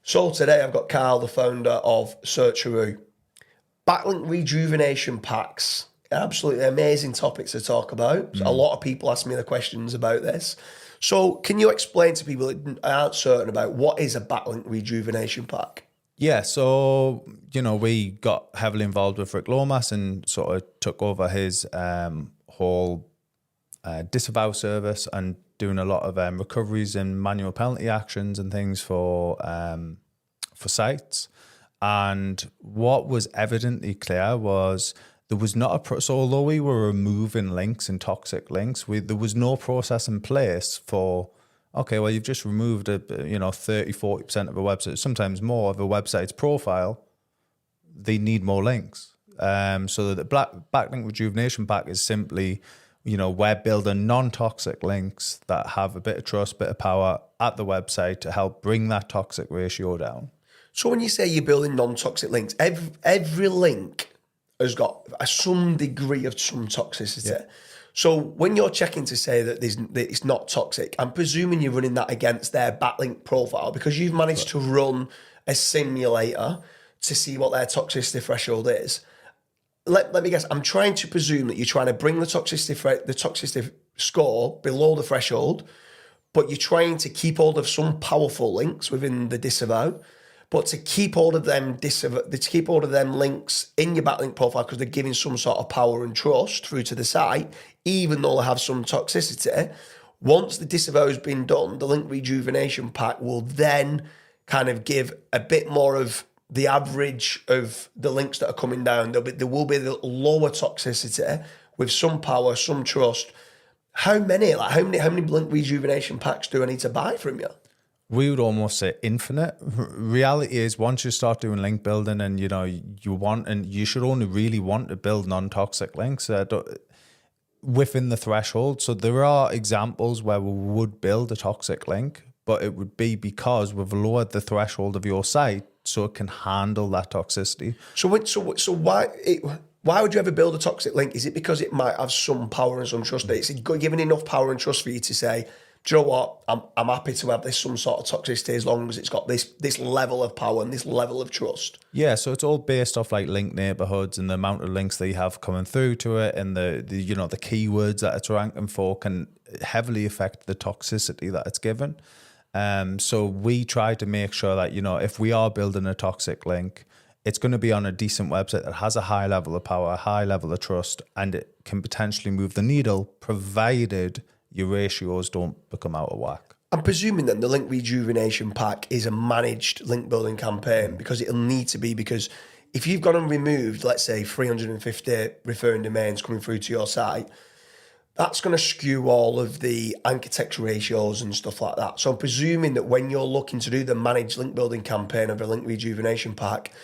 So today I've got Karl, the founder of Searcheroo. Backlink rejuvenation packs, absolutely amazing topics to talk about. So a lot of people ask me the questions about this. So can you explain to people that aren't certain about what is a backlink rejuvenation pack? Yeah, so, we got heavily involved with Rick Lomas and sort of took over his whole disavow service and doing a lot of recoveries and manual penalty actions and things for sites. And what was evidently clear was there was not so although we were removing links and toxic links, there was no process in place for, okay, well, you've just removed 30-40% of a website, sometimes more of a website's profile. They need more links. So the Backlink Rejuvenation Pack is simply, we're building non-toxic links that have a bit of trust, bit of power at the website to help bring that toxic ratio down. So when you say you're building non-toxic links, every link has got some degree of some toxicity. Yeah. So when you're checking to say that it's not toxic, I'm presuming you're running that against their backlink profile because you've managed to run a simulator to see what their toxicity threshold is. Let me guess. I'm trying to presume that you're trying to bring the toxicity score below the threshold, but you're trying to keep hold of some powerful links within the disavow. But to keep hold of them, links in your backlink profile because they're giving some sort of power and trust through to the site, even though they have some toxicity. Once the disavow has been done, the link rejuvenation pack will then kind of give a bit more of the average of the links that are coming down. There will be the lower toxicity with some power, some trust. How many link rejuvenation packs do I need to buy from you? We would almost say infinite. Reality is once you start doing link building and you should only really want to build non-toxic links within the threshold. So there are examples where we would build a toxic link, but it would be because we've lowered the threshold of your site so it can handle that toxicity. So why would you ever build a toxic link? Is it because it might have some power and some trust? It's given enough power and trust for you to say, do you know what? I'm happy to have this some sort of toxicity as long as it's got this level of power and this level of trust. Yeah, so it's all based off like link neighborhoods and the amount of links that you have coming through to it, and the keywords that it's ranking for can heavily affect the toxicity that it's given. So we try to make sure that if we are building a toxic link, it's going to be on a decent website that has a high level of power, a high level of trust, and it can potentially move the needle, provided your ratios don't become out of whack. I'm presuming then the link rejuvenation pack is a managed link building campaign because it'll need to be, because if you've gone and removed, let's say 350 referring domains coming through to your site, that's going to skew all of the anchor text ratios and stuff like that. So I'm presuming that when you're looking to do the managed link building campaign of a link rejuvenation pack,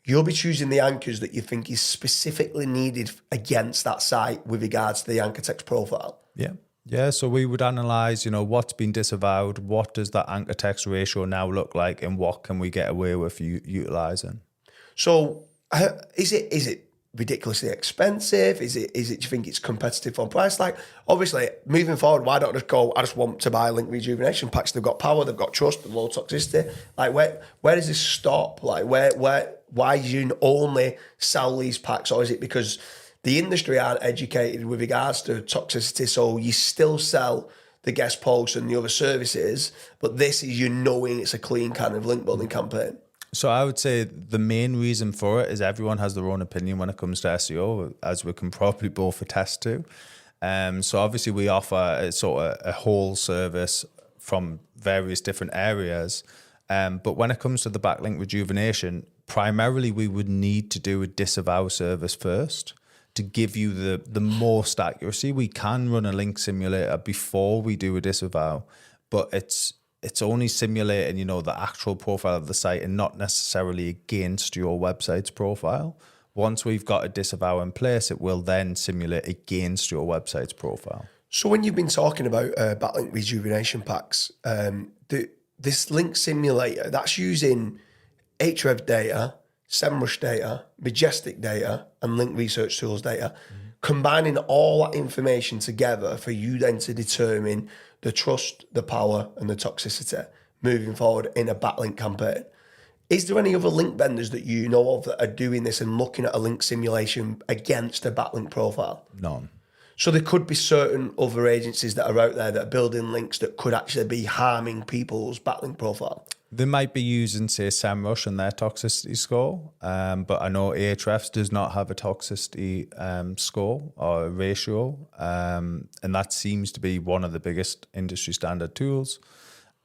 you'll be choosing the anchors that you think is specifically needed against that site with regards to the anchor text profile. Yeah. Yeah, so we would analyze, what's been disavowed, what does that anchor text ratio now look like, and what can we get away with utilizing? So is it ridiculously expensive? Is it? Do you think it's competitive on price? Like, obviously, moving forward, why don't I just go, I just want to buy link rejuvenation packs. They've got power, they've got trust, low toxicity. Like, where does this stop? Like, why do you only sell these packs? Or is it because the industry aren't educated with regards to toxicity, so you still sell the guest posts and the other services, but this is knowing it's a clean kind of link building campaign? So I would say the main reason for it is everyone has their own opinion when it comes to SEO, as we can probably both attest to. So obviously we offer a whole service from various different areas. But when it comes to the backlink rejuvenation, primarily we would need to do a disavow service first to give you the most accuracy. We can run a link simulator before we do a disavow, but it's only simulating, the actual profile of the site and not necessarily against your website's profile. Once we've got a disavow in place, it will then simulate against your website's profile. So when you've been talking about backlink rejuvenation packs, this link simulator, that's using Ahrefs data, SEMrush data, Majestic data, and Link Research Tools data, combining all that information together for you then to determine the trust, the power, and the toxicity moving forward in a backlink campaign. Is there any other link vendors that you know of that are doing this and looking at a link simulation against a backlink profile? None. So there could be certain other agencies that are out there that are building links that could actually be harming people's backlink profile. They might be using, say, SEMrush and their toxicity score, but I know Ahrefs does not have a toxicity score or a ratio, and that seems to be one of the biggest industry standard tools.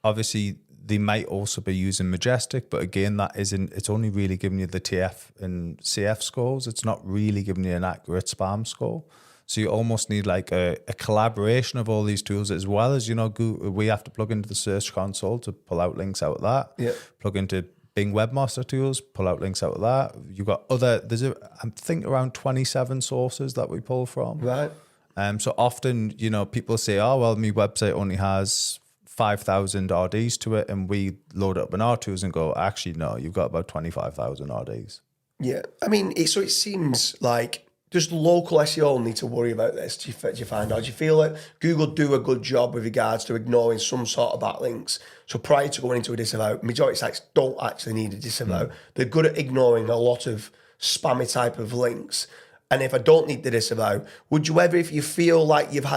Obviously, they might also be using Majestic, but again, it's only really giving you the TF and CF scores. It's not really giving you an accurate spam score. So you almost need like a collaboration of all these tools, as well as, Google, we have to plug into the Search Console to pull out links out of that. Yeah. Plug into Bing Webmaster Tools, pull out links out of that. You've got I think around 27 sources that we pull from. Right. So often, people say, oh, well, my website only has 5,000 RDs to it, and we load it up in our tools and go, actually, no, you've got about 25,000 RDs. Yeah. I mean, it seems like just local SEO need to worry about this. Do you find out? Do you feel like Google do a good job with regards to ignoring some sort of backlinks? So prior to going into a disavow, majority sites don't actually need a disavow. They're good at ignoring a lot of spammy type of links. And if I don't need the disavow, would you ever, if you feel like you've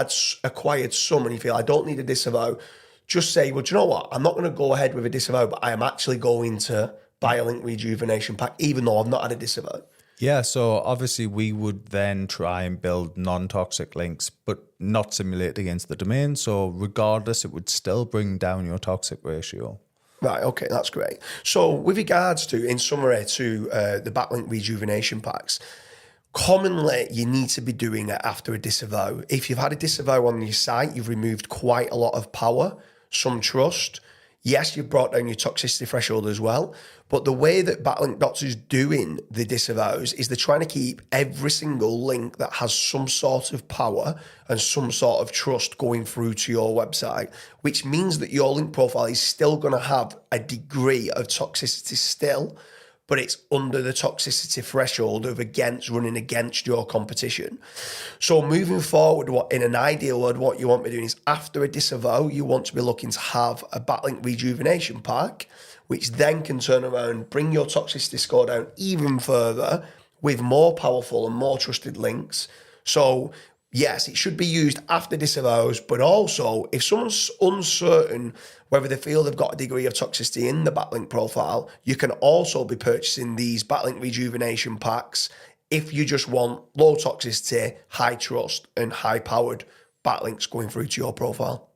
acquired some and you feel I don't need a disavow, just say, well, do you know what? I'm not going to go ahead with a disavow, but I am actually going to buy a link rejuvenation pack, even though I've not had a disavow. Yeah, so obviously we would then try and build non-toxic links, but not simulate against the domain. So regardless, it would still bring down your toxic ratio. Right, okay, that's great. So with regards to, in summary, to the backlink rejuvenation packs, commonly you need to be doing it after a disavow. If you've had a disavow on your site, you've removed quite a lot of power, some trust. Yes, you've brought down your toxicity threshold as well, but the way that Backlink Dots is doing the disavows is they're trying to keep every single link that has some sort of power and some sort of trust going through to your website, which means that your link profile is still going to have a degree of toxicity still, but it's under the toxicity threshold of running against your competition. So moving forward, in an ideal world, what you want to be doing is after a disavow, you want to be looking to have a backlink rejuvenation pack, which then can turn around, bring your toxicity score down even further with more powerful and more trusted links. So yes, it should be used after disavows, but also if someone's uncertain whether they feel they've got a degree of toxicity in the backlink profile, you can also be purchasing these backlink rejuvenation packs if you just want low toxicity, high trust, and high powered backlinks going through to your profile.